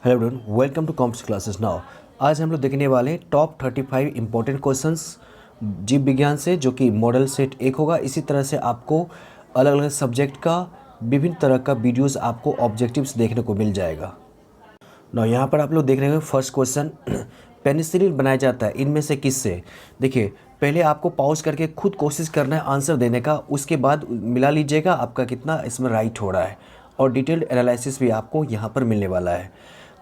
Hello everyone, welcome to comps classes. Now आज हम लोग देखने वाले हैं टॉप 35 इंपॉर्टेंट क्वेश्चंस जीव विज्ञान से, जो कि मॉडल सेट 1 होगा। इसी तरह से आपको अलग अलग सब्जेक्ट का विभिन्न तरह का वीडियोस आपको ऑब्जेक्टिव्स देखने को मिल जाएगा। नाउ यहाँ पर आप लोग देख रहे हैं फर्स्ट क्वेश्चन, पेनिसिलिन बनाया जाता है इनमें से किससे। देखिए, पहले आपको पॉज करके खुद कोशिश करना है आंसर देने का, उसके बाद मिला लीजिएगा आपका कितना इसमें राइट हो रहा है, और डिटेल्ड एनालिसिस भी आपको यहाँ पर मिलने वाला है।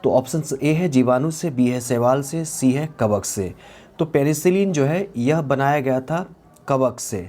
तो ऑप्शन ए है जीवाणु से, बी है शैवाल से, सी है कवक से। तो पेनिसिलिन जो है यह बनाया गया था कवक से,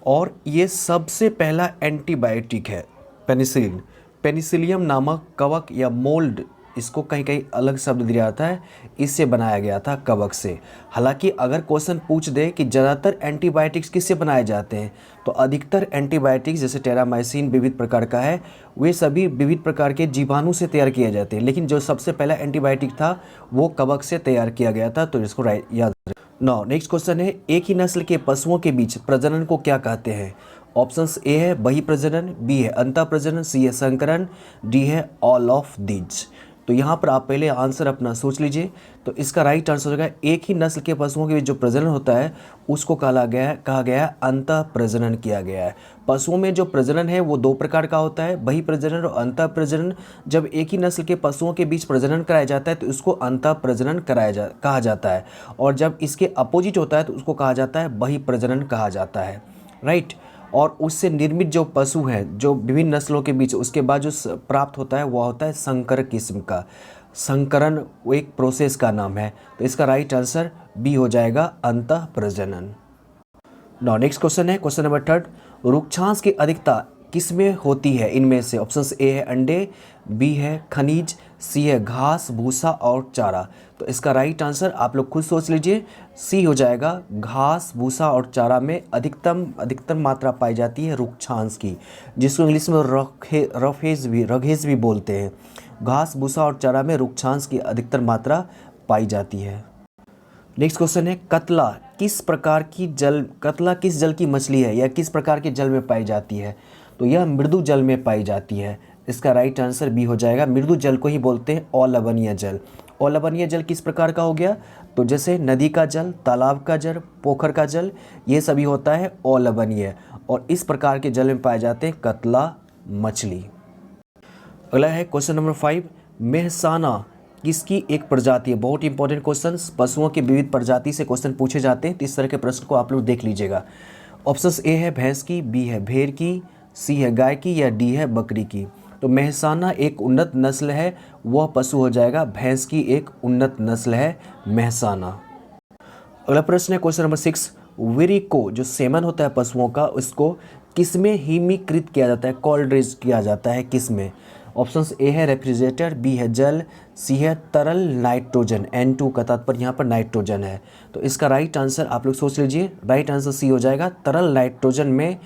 और ये सबसे पहला एंटीबायोटिक है। पेनिसिलिन, पेनिसिलियम नामक कवक या मोल्ड, इसको कहीं कहीं अलग शब्द दिया जाता है, इससे बनाया गया था कवक से। हालांकि अगर क्वेश्चन पूछ दे कि ज़्यादातर एंटीबायोटिक्स किससे बनाए जाते हैं, तो अधिकतर एंटीबायोटिक्स जैसे टेरामाइसिन विविध प्रकार का है, वे सभी विविध प्रकार के जीवाणु से तैयार किए जाते हैं। लेकिन जो सबसे पहला एंटीबायोटिक था वो कवक से तैयार किया गया था, तो इसको याद रखें। नाउ नेक्स्ट क्वेश्चन है, एक ही नस्ल के पशुओं के बीच प्रजनन को क्या कहते हैं। ऑप्शंस ए है बही प्रजनन, बी है अंतः प्रजनन, सी है संकरण, डी है ऑल ऑफ दीज। तो यहाँ पर आप पहले आंसर अपना सोच लीजिए। तो इसका राइट आंसर हो जाएगा एक ही नस्ल के पशुओं के बीच जो प्रजनन होता है उसको कहा गया है अंतः प्रजनन किया गया है। पशुओं में जो प्रजनन है वो दो प्रकार का होता है, बही प्रजनन और अंतः प्रजनन। जब एक ही नस्ल के पशुओं के बीच प्रजनन कराया जाता है तो उसको अंतः प्रजनन कहा जाता है, और जब इसके अपोजिट होता है तो उसको कहा जाता है बही प्रजनन कहा जाता है, राइट। और उससे निर्मित जो पशु हैं जो विभिन्न नस्लों के बीच, उसके बाद जो प्राप्त होता है वह होता है संकर किस्म का। संकरण वो एक प्रोसेस का नाम है। तो इसका राइट आंसर बी हो जाएगा अंतः प्रजनन। नाउ नेक्स्ट क्वेश्चन है क्वेश्चन नंबर 3, रुक्षांश की अधिकता किसमें होती है इनमें से। ऑप्शंस ए है अंडे, बी है खनिज, सी है घास भूसा और चारा। तो इसका राइट आंसर आप लोग खुद सोच लीजिए, सी हो जाएगा। घास भूसा और चारा में अधिकतम मात्रा पाई जाती है रुक्षांश की, जिसको इंग्लिश में रघेज भी बोलते हैं। घास भूसा और चारा में रुक्षांश की अधिकतर मात्रा पाई जाती है। नेक्स्ट क्वेश्चन है, कतला किस जल की मछली है या किस प्रकार के जल में पाई जाती है। तो यह मृदु जल में पाई जाती है। इसका राइट आंसर बी हो जाएगा। मृदु जल को ही बोलते हैं अलवणीय जल। अलवणीय जल किस प्रकार का हो गया, तो जैसे नदी का जल, तालाब का जल, पोखर का जल, ये सभी होता है अलवणीय, और इस प्रकार के जल में पाए जाते हैं कतला मछली। अगला है क्वेश्चन नंबर 5, मेहसाना किसकी एक प्रजाति है। बहुत इंपॉर्टेंट क्वेश्चन, पशुओं की विविध प्रजाति से क्वेश्चन पूछे जाते हैं, तो इस तरह के प्रश्न को आप लोग देख लीजिएगा। ऑप्शंस ए है भैंस की, बी है भेड़ की, सी है गाय की, या डी है बकरी की। तो मेहसाना एक उन्नत नस्ल है, वह पशु हो जाएगा भैंस की एक उन्नत नस्ल है मेहसाना। अगला प्रश्न है क्वेश्चन नंबर 6, विरिको जो सेमन होता है पशुओं का, उसको किसमें हिमीकृत किया जाता है, कोल्ड रेज किया जाता है किसमें। ऑप्शंस ए है रेफ्रिजरेटर, बी है जल, सी है तरल नाइट्रोजन, N2 का तात्पर्य यहाँ पर नाइट्रोजन है। तो इसका राइट आंसर आप लोग सोच लीजिए, राइट आंसर सी हो जाएगा। तरल नाइट्रोजन में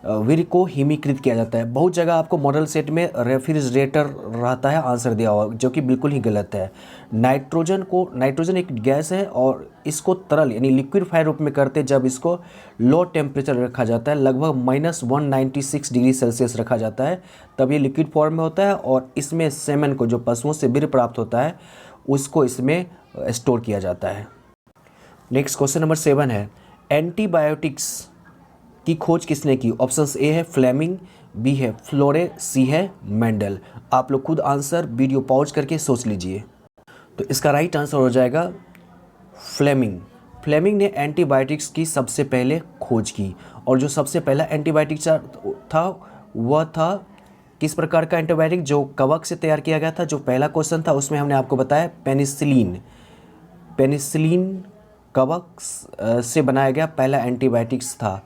वीर को हिमीकृत किया जाता है। बहुत जगह आपको मॉडल सेट में रेफ्रिजरेटर रहता है आंसर दिया हुआ, जो कि बिल्कुल ही गलत है। नाइट्रोजन एक गैस है, और इसको तरल यानी लिक्विडफाई रूप में करते जब इसको लो टेम्परेचर रखा जाता है, लगभग -196 डिग्री सेल्सियस रखा जाता है, तब ये लिक्विड फॉर्म में होता है, और इसमें सेमन को जो पशुओं से वीर्य प्राप्त होता है उसको इसमें स्टोर किया जाता है। नेक्स्ट क्वेश्चन नंबर 7 है, एंटीबायोटिक्स की खोज किसने की। ऑप्शंस ए है फ्लेमिंग, बी है फ्लोरे, सी है मेंडल। आप लोग खुद आंसर वीडियो पॉज करके सोच लीजिए। तो इसका राइट आंसर हो जाएगा फ्लेमिंग। फ्लेमिंग ने एंटीबायोटिक्स की सबसे पहले खोज की, और जो सबसे पहला एंटीबायोटिक था वह था किस प्रकार का एंटीबायोटिक, जो कवक से तैयार किया गया था। जो पहला क्वेश्चन था उसमें हमने आपको बताया पेनिसिलिन कवक से बनाया गया पहला एंटीबायोटिक्स था।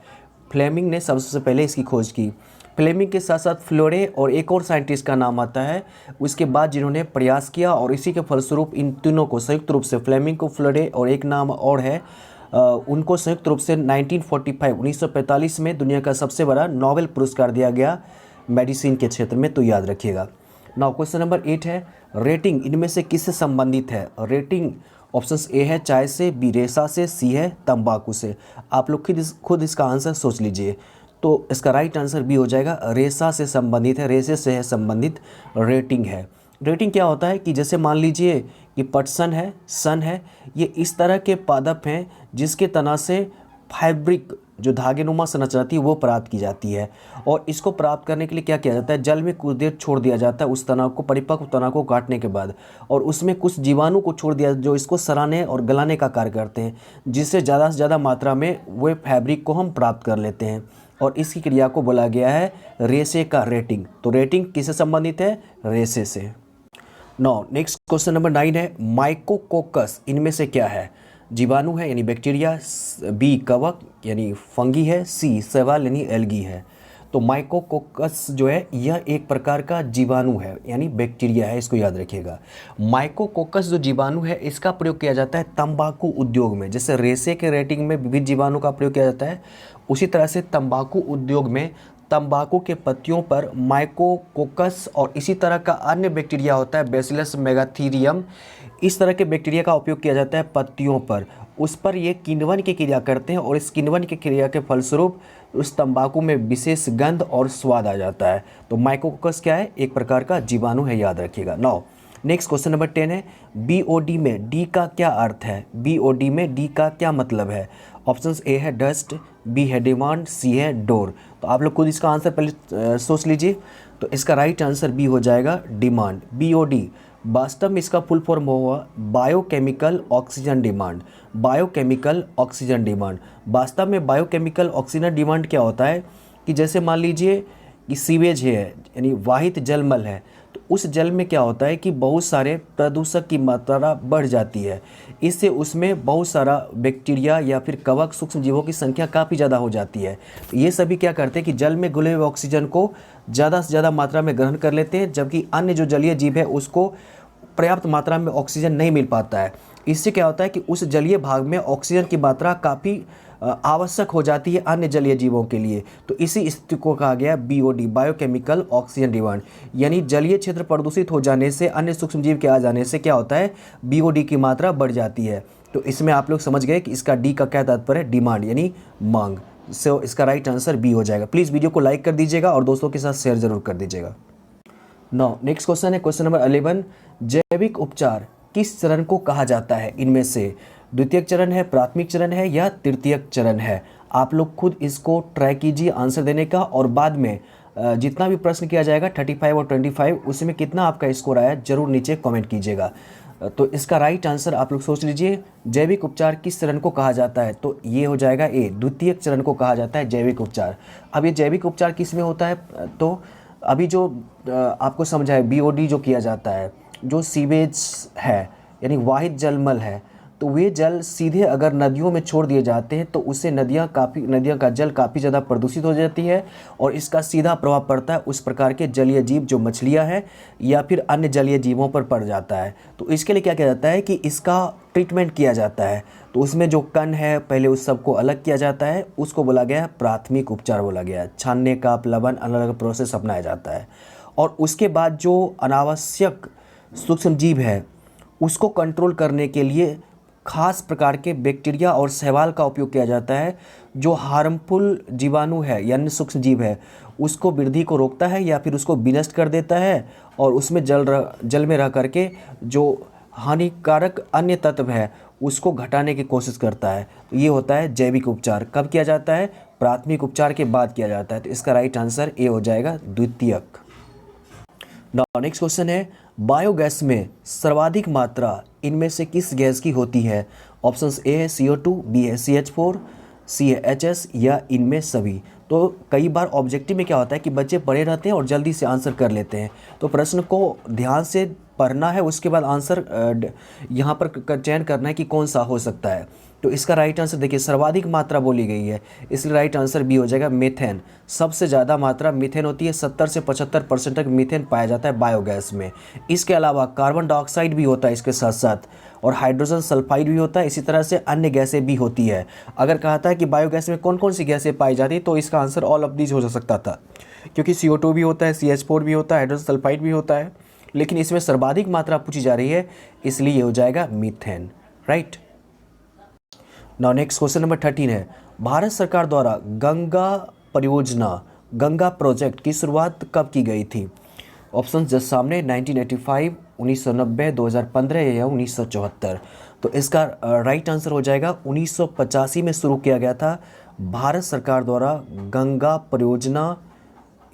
फ्लेमिंग ने सबसे पहले इसकी खोज की। फ्लेमिंग के साथ साथ फ्लोरे और एक और साइंटिस्ट का नाम आता है उसके बाद, जिन्होंने प्रयास किया, और इसी के फलस्वरूप इन तीनों को संयुक्त रूप से, फ्लेमिंग को, फ्लोरे और एक नाम और है, उनको संयुक्त रूप से 1945 में दुनिया का सबसे बड़ा नोबेल पुरस्कार दिया गया मेडिसिन के क्षेत्र में। तो याद रखिएगा। नाउ क्वेश्चन नंबर 8 है, रेटिंग इनमें से किससे संबंधित है। रेटिंग ऑप्शंस ए है चाय से, बी रेशा से, सी है तंबाकू से। आप लोग खुद इसका आंसर सोच लीजिए। तो इसका राइट आंसर बी हो जाएगा, रेशा से संबंधित है, रेशे से है संबंधित रेटिंग है। रेटिंग क्या होता है कि जैसे मान लीजिए कि पटसन है, सन है, ये इस तरह के पादप हैं जिसके तना से फैब्रिक जो धागेनुमा संरचना थी वो प्राप्त की जाती है। और इसको प्राप्त करने के लिए क्या किया जाता है, जल में कुछ देर छोड़ दिया जाता है उस तना को, परिपक्व तना को काटने के बाद, और उसमें कुछ जीवाणु को छोड़ दिया जो इसको सराने और गलाने का कार्य करते हैं, जिससे ज़्यादा से ज़्यादा मात्रा में वो फैब्रिक को हम प्राप्त कर लेते हैं। और इसकी क्रिया को बोला गया है रेसे का रेटिंग। तो रेटिंग किससे संबंधित है, रेसे से। नाउ नेक्स्ट क्वेश्चन नंबर 9 है माइकोकोकस इनमें से क्या है। जीवाणु है यानी बैक्टीरिया, बी कवक यानी फंगी है, सी शैवाल यानी एल्गी है। तो माइकोकोकस जो है यह एक प्रकार का जीवाणु है यानी बैक्टीरिया है, इसको याद रखिएगा। माइकोकोकस जो जीवाणु है इसका प्रयोग किया जाता है तंबाकू उद्योग में। जैसे रेसे के रेटिंग में विविध जीवाणु का प्रयोग किया जाता है, उसी तरह से तंबाकू उद्योग में तंबाकू के पत्तियों पर माइकोकोकस और इसी तरह का अन्य बैक्टीरिया होता है बैसिलस मेगाथीरियम, इस तरह के बैक्टीरिया का उपयोग किया जाता है पत्तियों पर। उस पर ये किण्वन की क्रिया करते हैं और इस किण्वन की क्रिया के फलस्वरूप उस तंबाकू में विशेष गंध और स्वाद आ जाता है। तो माइकोकोकस क्या है, एक प्रकार का जीवाणु है, याद रखिएगा। नाउ नेक्स्ट क्वेश्चन नंबर 10 है बीओडी में डी का क्या अर्थ है। बीओडी में डी का क्या मतलब है। ऑप्शन ए है डस्ट, बी है डिमांड, सी है डोर। तो आप लोग खुद इसका आंसर पहले सोच लीजिए। तो इसका राइट आंसर बी हो जाएगा डिमांड। बीओडी वास्तव में इसका फुल फॉर्म हुआ biochemical oxygen demand. Biochemical oxygen demand, वास्तव में बायोकेमिकल ऑक्सीजन डिमांड क्या होता है कि जैसे मान लीजिए कि सीवेज है यानी वाहित जलमल है, तो उस जल में क्या होता है कि बहुत सारे प्रदूषक की मात्रा बढ़ जाती है, इससे उसमें बहुत सारा बैक्टीरिया या फिर कवक सूक्ष्म जीवों की संख्या काफ़ी ज़्यादा हो जाती है। तो ये सभी क्या करते हैं कि जल में घुले हुए ऑक्सीजन को ज़्यादा से ज़्यादा मात्रा में ग्रहण कर लेते हैं, जबकि अन्य जो जलीय जीव है उसको पर्याप्त मात्रा में ऑक्सीजन नहीं मिल पाता है। इससे क्या होता है कि उस जलीय भाग में ऑक्सीजन की मात्रा काफ़ी आवश्यक हो जाती है अन्य जलीय जीवों के लिए। तो इसी स्थिति को कहा गया बीओडी बायोकेमिकल ऑक्सीजन डिमांड, यानी जलीय क्षेत्र प्रदूषित हो जाने से, अन्य सूक्ष्म जीव के आ जाने से क्या होता है, बीओडी की मात्रा बढ़ जाती है। तो इसमें आप लोग समझ गए कि इसका डी का क्या तात्पर्य है, डिमांड यानी मांग। सो इसका राइट आंसर बी हो जाएगा। प्लीज़ वीडियो को लाइक कर दीजिएगा और दोस्तों के साथ शेयर जरूर कर दीजिएगा। नाउ नेक्स्ट क्वेश्चन है क्वेश्चन नंबर 11 जैविक उपचार किस चरण को कहा जाता है। इनमें से द्वितीयक चरण है, प्राथमिक चरण है या तृतीयक चरण है। आप लोग खुद इसको ट्राई कीजिए आंसर देने का, और बाद में जितना भी प्रश्न किया जाएगा 35 और 25 उसमें कितना आपका स्कोर आया जरूर नीचे कमेंट कीजिएगा। तो इसका राइट आंसर आप लोग सोच लीजिए, जैविक उपचार किस चरण को कहा जाता है। तो ये हो जाएगा ए, द्वितीयक चरण को कहा जाता है जैविक उपचार। अब ये जैविक उपचार किस में होता है, तो अभी जो आपको समझाए बीओडी जो किया जाता है, जो सीवेज है यानी वाहित जलमल है, तो वे जल सीधे अगर नदियों में छोड़ दिए जाते हैं तो उससे नदियाँ का जल काफ़ी ज़्यादा प्रदूषित हो जाती है और इसका सीधा प्रभाव पड़ता है उस प्रकार के जलीय जीव जो मछलियाँ हैं या फिर अन्य जलीय जीवों पर पड़ जाता है। तो इसके लिए क्या किया जाता है कि इसका ट्रीटमेंट किया जाता है। तो उसमें जो कण है पहले उस सबको अलग किया जाता है, उसको बोला गया है प्राथमिक उपचार बोला गया है। छानने का प्लवन अलग अलग प्रोसेस अपनाया जाता है और उसके बाद जो अनावश्यक सूक्ष्म जीव है उसको कंट्रोल करने के लिए खास प्रकार के बैक्टीरिया और शैवाल का उपयोग किया जाता है, जो हार्मफुल जीवाणु है यानी सूक्ष्म जीव है उसको वृद्धि को रोकता है या फिर उसको विनष्ट कर देता है और उसमें जल में रह करके जो हानिकारक अन्य तत्व है उसको घटाने की कोशिश करता है। तो ये होता है जैविक उपचार। कब किया जाता है, प्राथमिक उपचार के बाद किया जाता है। तो इसका राइट आंसर ए हो जाएगा, द्वितीयक। नाउ नेक्स्ट क्वेश्चन है बायोगैस में सर्वाधिक मात्रा इनमें से किस गैस की होती है। ऑप्शंस ए है CO2, बी है CH4, सी है HS या इनमें सभी। तो कई बार ऑब्जेक्टिव में क्या होता है कि बच्चे पढ़े रहते हैं और जल्दी से आंसर कर लेते हैं, तो प्रश्न को ध्यान से पढ़ना है, उसके बाद आंसर यहाँ पर चयन करना है कि कौन सा हो सकता है। तो इसका राइट आंसर देखिए सर्वाधिक मात्रा बोली गई है, इसलिए राइट आंसर बी हो जाएगा मीथेन। सबसे ज़्यादा मात्रा मीथेन होती है, 70 से 75% तक मीथेन पाया जाता है बायोगैस में। इसके अलावा कार्बन डाइऑक्साइड भी होता है इसके साथ साथ, और हाइड्रोजन सल्फाइड भी होता है। इसी तरह से अन्य गैसें भी होती है। अगर कहता है कि बायोगैस में कौन कौन सी गैसें पाई जाती है तो इसका आंसर ऑल ऑफ दीज हो सकता था, क्योंकि CO2 भी होता है, CH4 भी होता है, हाइड्रोजन सल्फाइड भी होता है, लेकिन इसमें सर्वाधिक मात्रा पूछी जा रही है इसलिए ये हो जाएगा methane, right. Now next question number 13 है भारत सरकार द्वारा गंगा परियोजना, गंगा प्रोजेक्ट की शुरुआत कब की गई थी। ऑप्शन जस्ट सामने 1985, 1990, 2015 या 1974। तो इसका राइट आंसर हो जाएगा 1985 में शुरू किया गया था भारत सरकार द्वारा गंगा परियोजना।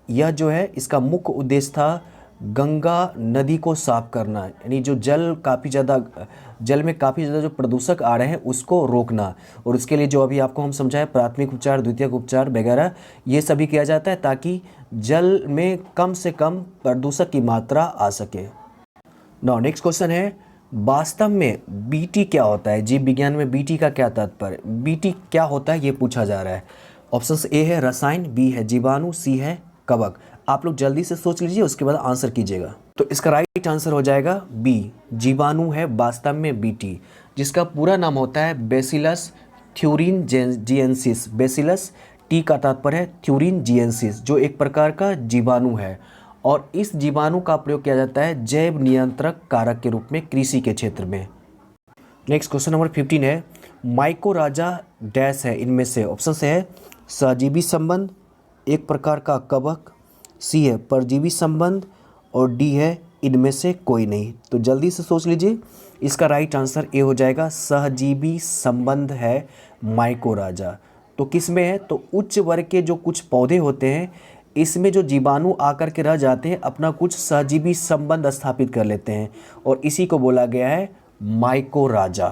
यह जो है इसका मुख्य उद्देश्य था गंगा नदी को साफ करना, यानी जो जल में काफ़ी ज़्यादा जो प्रदूषक आ रहे हैं उसको रोकना। और उसके लिए जो अभी आपको हम समझाए प्राथमिक उपचार, द्वितीयक उपचार वगैरह ये सभी किया जाता है ताकि जल में कम से कम प्रदूषक की मात्रा आ सके। नाउ नेक्स्ट क्वेश्चन है, वास्तव में बीटी क्या होता है? जीव विज्ञान में बीटी का क्या तात्पर्य? बीटी क्या होता है ये पूछा जा रहा है। ऑप्शन ए है रसायन, बी है जीवाणु, सी है कवक। आप लोग जल्दी से सोच लीजिए, उसके बाद आंसर कीजिएगा। तो इसका राइट आंसर हो जाएगा बी, जीवाणु है वास्तव में बीटी, जिसका पूरा नाम होता है बेसिलस थ्यूरिनजिएंसिस। बेसिलस टी का तात्पर्य है थ्यूरिनजिएंसिस, जो एक प्रकार का जीवाणु है और इस जीवाणु का प्रयोग किया जाता है जैव नियंत्रक कारक के रूप में कृषि के क्षेत्र में। नेक्स्ट क्वेश्चन नंबर 15 है, माइकोराजा डैश है इनमें से? ऑप्शन से है सहजीवी संबंध, एक प्रकार का कवक, सी है परजीवी संबंध और डी है इनमें से कोई नहीं। तो जल्दी से सोच लीजिए, इसका राइट आंसर ए हो जाएगा सहजीवी संबंध है माइकोराजा। तो किस में है? तो उच्च वर्ग के जो कुछ पौधे होते हैं इसमें जो जीवाणु आकर के रह जाते हैं अपना कुछ सहजीवी संबंध स्थापित कर लेते हैं और इसी को बोला गया है माइकोराजा।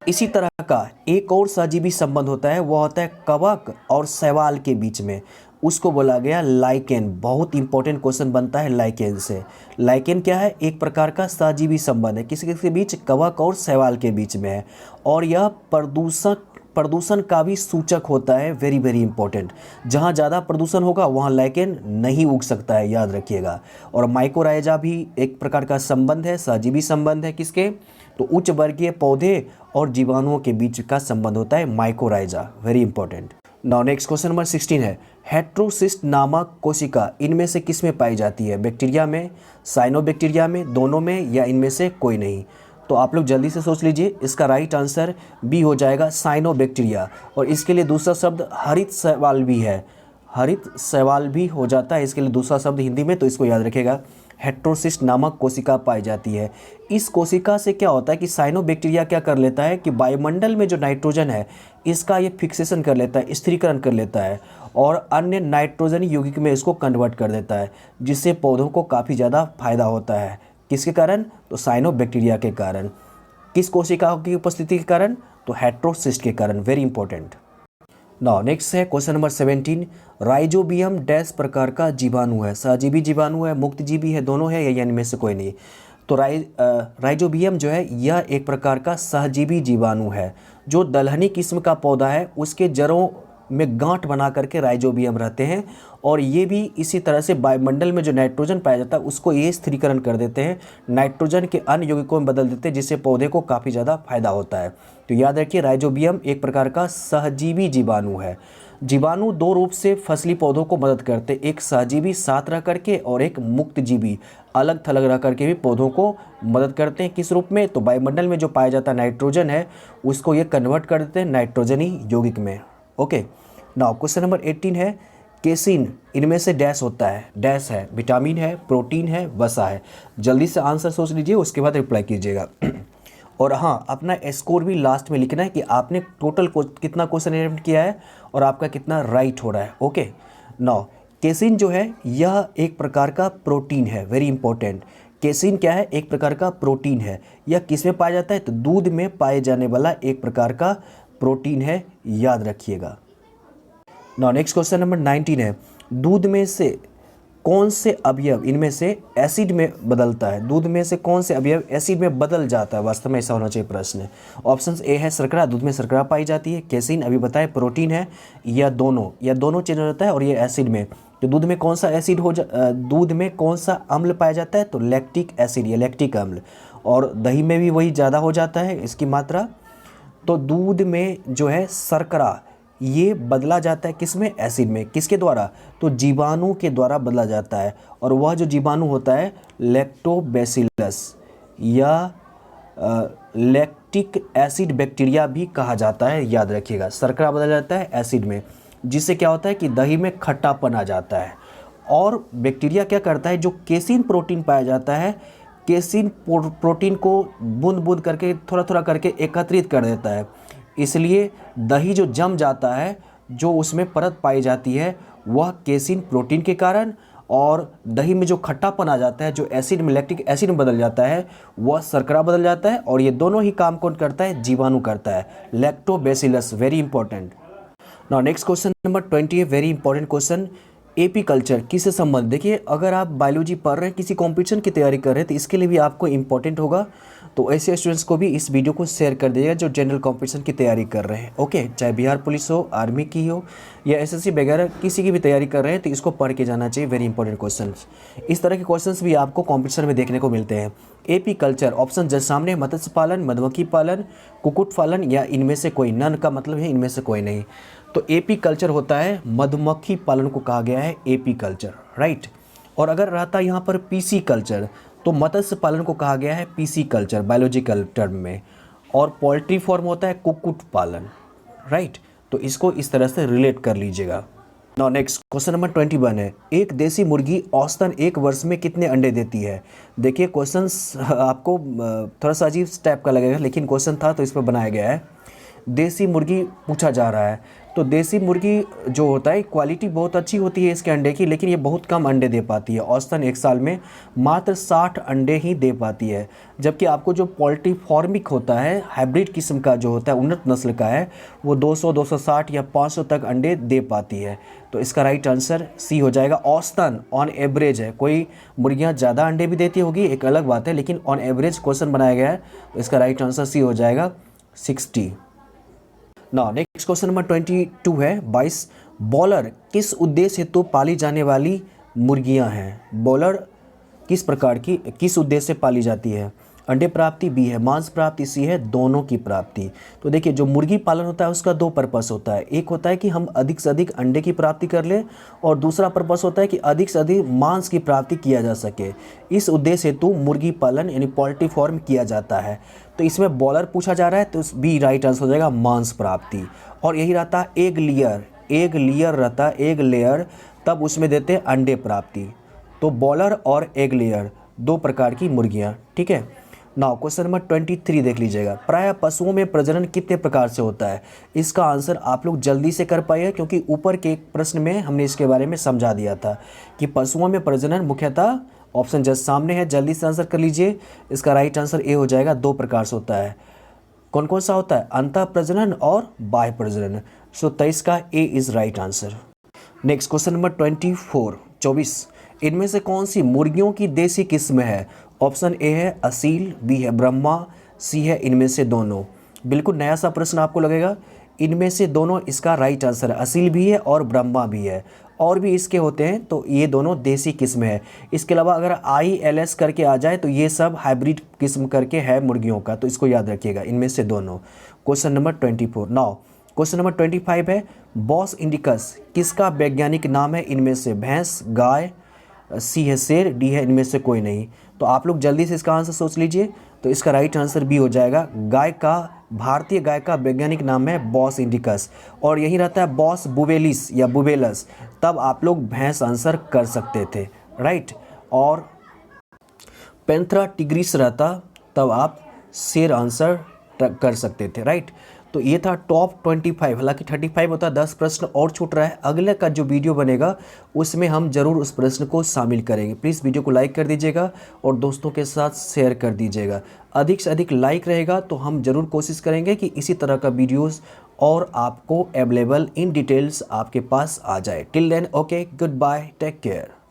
इसी तरह का एक और सहजीवी संबंध होता है, वह होता है कवक और शैवाल के बीच में, उसको बोला गया लाइकेन। बहुत इंपॉर्टेंट क्वेश्चन बनता है लाइकेन से। लाइकेन क्या है? एक प्रकार का सहजीवी संबंध है, किसी के बीच? कवक और शैवाल के बीच में है और यह प्रदूषण का भी सूचक होता है। वेरी वेरी इंपॉर्टेंट, जहाँ ज़्यादा प्रदूषण होगा वहाँ लाइकेन नहीं उग सकता है, याद रखिएगा। और माइकोराइजा भी एक प्रकार का संबंध है, सहजीवी संबंध है किसके? तो उच्च वर्गीय पौधे और जीवाणुओं के बीच का संबंध होता है mycorrhiza. Very important. Now next question number 16 है, हेट्रोसिस्ट नामक कोशिका इनमें से किस में पाई जाती है? बैक्टीरिया में, साइनोबैक्टीरिया में, दोनों में या इनमें से कोई नहीं? तो आप लोग जल्दी से सोच लीजिए, इसका राइट आंसर बी हो जाएगा साइनोबैक्टीरिया। और इसके लिए दूसरा शब्द हरित शैवाल भी है, हरित शैवाल भी हो जाता है इसके लिए दूसरा शब्द हिंदी में, तो इसको याद रखिएगा। हेट्रोसिस्ट नामक कोशिका पाई जाती है। इस कोशिका से क्या होता है कि साइनोबैक्टीरिया क्या कर लेता है कि वायुमंडल में जो नाइट्रोजन है इसका ये फिक्सेशन कर लेता है, स्थिरीकरण कर लेता है और अन्य नाइट्रोजन यौगिक में इसको कन्वर्ट कर देता है, जिससे पौधों को काफ़ी ज़्यादा फायदा होता है। किसके कारण? तो साइनोबैक्टीरिया के कारण। किस कोशिका की उपस्थिति के कारण? तो हेट्रोसिस्ट के कारण। Very important. नाउ नेक्स्ट है क्वेश्चन नंबर 17, राइजोबियम डैश प्रकार का जीवाणु है? सहजीवी जीवाणु है, मुक्तजीवी है, दोनों है या इनमें से कोई नहीं? तो राइजोबियम जो है यह एक प्रकार का सहजीवी जीवाणु है। जो दलहनी किस्म का पौधा है उसके जड़ों में गांठ बना करके राइजोबियम रहते हैं और ये भी इसी तरह से वायुमंडल में जो नाइट्रोजन पाया जाता है उसको ये स्थिरीकरण कर देते हैं, नाइट्रोजन के अन्य यौगिकों में बदल देते हैं, जिससे पौधे को काफ़ी ज़्यादा फायदा होता है। तो याद रखिए, राइजोबियम एक प्रकार का सहजीवी जीवाणु है। जीवाणु दो रूप से फसली पौधों को मदद करते हैं, एक सहजीवी साथ रह करके और एक मुक्तजीवी अलग थलग रह करके भी पौधों को मदद करते हैं। किस रूप में? तो वायुमंडल में जो पाया जाता नाइट्रोजन है उसको ये कन्वर्ट कर देते हैं नाइट्रोजनी यौगिक में। ओके। नाउ क्वेश्चन नंबर 18 है, केसिन इनमें से डैश होता है? डैश है, विटामिन है, प्रोटीन है, वसा है। जल्दी से आंसर सोच लीजिए, उसके बाद रिप्लाई कीजिएगा। और हाँ, अपना स्कोर भी लास्ट में लिखना है कि आपने टोटल कितना क्वेश्चन अटेम्प्ट किया है और आपका कितना राइट हो रहा है। ओके। नाउ केसिन जो है यह एक प्रकार का प्रोटीन है। Very important. केसिन क्या है? एक प्रकार का प्रोटीन है। यह किस में पाया जाता है? तो दूध में पाए जाने वाला एक प्रकार का प्रोटीन है, याद रखिएगा। नाउ नेक्स्ट क्वेश्चन नंबर 19 है, दूध में से कौन से अवयव इनमें से एसिड में बदलता है? दूध में से कौन से अवयव एसिड में बदल जाता है? वास्तव में ऐसा होना चाहिए प्रश्न। ऑप्शन ए है शर्करा, दूध में शर्करा पाई जाती है। केसिन अभी बताए, प्रोटीन है, या दोनों चेंज हो जाता है और ये एसिड में। तो दूध में कौन सा एसिड दूध में कौन सा अम्ल पाया जाता है? तो लैक्टिक एसिड या लैक्टिक अम्ल। और दही में भी वही ज़्यादा हो जाता है इसकी मात्रा। तो दूध में जो है शर्करा ये बदला जाता है किस में? एसिड में। किसके द्वारा? तो जीवाणु के द्वारा बदला जाता है और वह जो जीवाणु होता है लैक्टोबैसिलस या लैक्टिक एसिड बैक्टीरिया भी कहा जाता है, याद रखिएगा। शर्करा बदल जाता है एसिड में, जिससे क्या होता है कि दही में खट्टापन आ जाता है और बैक्टीरिया क्या करता है, जो केसिन प्रोटीन पाया जाता है, केसिन प्रोटीन को बूंद बूंद करके थोड़ा थोड़ा करके एकत्रित कर देता है। इसलिए दही जो जम जाता है, जो उसमें परत पाई जाती है, वह केसिन प्रोटीन के कारण, और दही में जो खट्टापन आ जाता है, जो एसिड में लैक्टिक एसिड में बदल जाता है, वह शर्करा बदल जाता है। और ये दोनों ही काम कौन करता है, जीवाणु करता है, lactobacillus. Very important. Now next question number 20 है, very important question. AP culture किससे संबंधित। देखिए, अगर आप बायोलॉजी पढ़ रहे हैं, किसी कंपटीशन की तैयारी कर रहे हैं, तो इसके लिए भी आपको इंपॉर्टेंट होगा। तो ऐसे स्टूडेंट्स को भी इस वीडियो को शेयर कर दीजिएगा जो जनरल कंपटीशन की तैयारी कर रहे हैं। ओके, चाहे बिहार पुलिस हो, आर्मी की हो, या एसएससी वगैरह किसी की भी तैयारी कर रहे हैं, तो इसको पढ़ के जाना चाहिए। Very important question. इस तरह के क्वेश्चन भी आपको कॉम्पिटिशन में देखने को मिलते हैं। एपी कल्चर ऑप्शन जस्ट सामने, मत्स्य पालन, मधुमक्खी पालन, कुक्कुट पालन, या इनमें से कोई। नन का मतलब है इनमें से कोई नहीं। तो एपी कल्चर होता है मधुमक्खी पालन को कहा गया है एपी कल्चर, राइट। और अगर रहता यहाँ पर पीसी कल्चर, तो मत्स्य पालन को कहा गया है पीसी कल्चर बायोलॉजिकल टर्म में। और पोल्ट्री फॉर्म होता है कुक्कुट पालन, राइट। तो इसको इस तरह से रिलेट कर लीजिएगा। नाउ नेक्स्ट क्वेश्चन नंबर 21 है, एक देसी मुर्गी औसतन एक वर्ष में कितने अंडे देती है। देखिए, क्वेश्चन आपको थोड़ा सा अजीब टाइप का लगेगा, लेकिन क्वेश्चन था तो इस पर बनाया गया है। देसी मुर्गी पूछा जा रहा है, तो देसी मुर्गी जो होता है, क्वालिटी बहुत अच्छी होती है इसके अंडे की, लेकिन ये बहुत कम अंडे दे पाती है। औसतन एक साल में मात्र 60 अंडे ही दे पाती है। जबकि आपको जो पोल्ट्री फॉर्मिक होता है, हाइब्रिड किस्म का जो होता है, उन्नत नस्ल का है, वो 200, 260 या 500 तक अंडे दे पाती है। तो इसका राइट आंसर सी हो जाएगा। औसतन, ऑन एवरेज है, कोई मुर्गियाँ ज़्यादा अंडे भी देती होगी, एक अलग बात है, लेकिन ऑन एवरेज क्वेश्चन बनाया गया है, तो इसका राइट आंसर सी हो जाएगा 60। ना नेक्स्ट क्वेश्चन नंबर 22 है, 22। बॉलर किस उद्देश्य हेतु पाली जाने वाली मुर्गियां हैं। बॉलर किस प्रकार की, किस उद्देश्य से पाली जाती है। अंडे प्राप्ति, बी है मांस प्राप्ति, सी है दोनों की प्राप्ति। तो देखिए, जो मुर्गी पालन होता है उसका दो पर्पस होता है। एक होता है कि हम अधिक से अधिक अंडे की प्राप्ति कर लें, और दूसरा पर्पस होता है कि अधिक से अधिक मांस की प्राप्ति किया जा सके। इस उद्देश्य हेतु मुर्गी पालन यानी पोल्ट्री फार्म किया जाता है। तो इसमें बॉलर पूछा जा रहा है, तो बी राइट आंसर हो जाएगा मांस प्राप्ति। और यही रहता है एग लेयर, एग लेयर रहता है, एग लेयर, तब उसमें देते हैं अंडे प्राप्ति। तो बॉलर और एग लेयर दो प्रकार की मुर्गियाँ, ठीक है। नाउ क्वेश्चन नंबर 23 देख लीजिएगा। प्रायः पशुओं में प्रजनन कितने प्रकार से होता है। इसका आंसर आप लोग जल्दी से कर पाइए, क्योंकि ऊपर के एक प्रश्न में हमने इसके बारे में समझा दिया था कि पशुओं में प्रजनन मुख्यतः, ऑप्शन जस्ट सामने है, जल्दी से आंसर कर लीजिए। इसका राइट आंसर ए हो जाएगा। दो प्रकार से होता है। कौन कौन सा होता है, अंतः प्रजनन और बाह्य प्रजनन। सो 23 का A is right answer. Next question number 24। इनमें से कौन सी मुर्गियों की देसी किस्म है। ऑप्शन ए है असील, बी है ब्रह्मा, सी है इनमें से दोनों। बिल्कुल नया सा प्रश्न आपको लगेगा। इनमें से दोनों इसका राइट आंसर है। असील भी है और ब्रह्मा भी है, और भी इसके होते हैं, तो ये दोनों देसी किस्म है। इसके अलावा अगर ILS करके आ जाए तो ये सब हाइब्रिड किस्म करके है मुर्गियों का, तो इसको याद रखिएगा, इनमें से दोनों। Question number 24। Now question number 25 है, बॉस इंडिकस किसका वैज्ञानिक नाम है। इनमें से भैंस, गाय, सी है शेर, डी है इनमें से कोई नहीं। तो आप लोग जल्दी से इसका आंसर सोच लीजिए। तो इसका राइट आंसर बी हो जाएगा। गाय का, भारतीय गाय का वैज्ञानिक नाम है बॉस इंडिकस, और यही रहता है बॉस बुवेलिस या बुवेलस। तब आप लोग भैंस आंसर कर सकते थे, राइट। और पैंथरा टिग्रिस रहता, तब आप शेर आंसर कर सकते थे, राइट। तो ये था टॉप 25। हालांकि 35 होता है, 10 प्रश्न और छूट रहा है। अगले का जो वीडियो बनेगा उसमें हम जरूर उस प्रश्न को शामिल करेंगे। प्लीज़ वीडियो को लाइक कर दीजिएगा और दोस्तों के साथ शेयर कर दीजिएगा। अधिक से अधिक लाइक रहेगा तो हम जरूर कोशिश करेंगे कि इसी तरह का वीडियोस और आपको अवेलेबल इन डिटेल्स आपके पास आ जाए। Till then, okay, good bye, take care.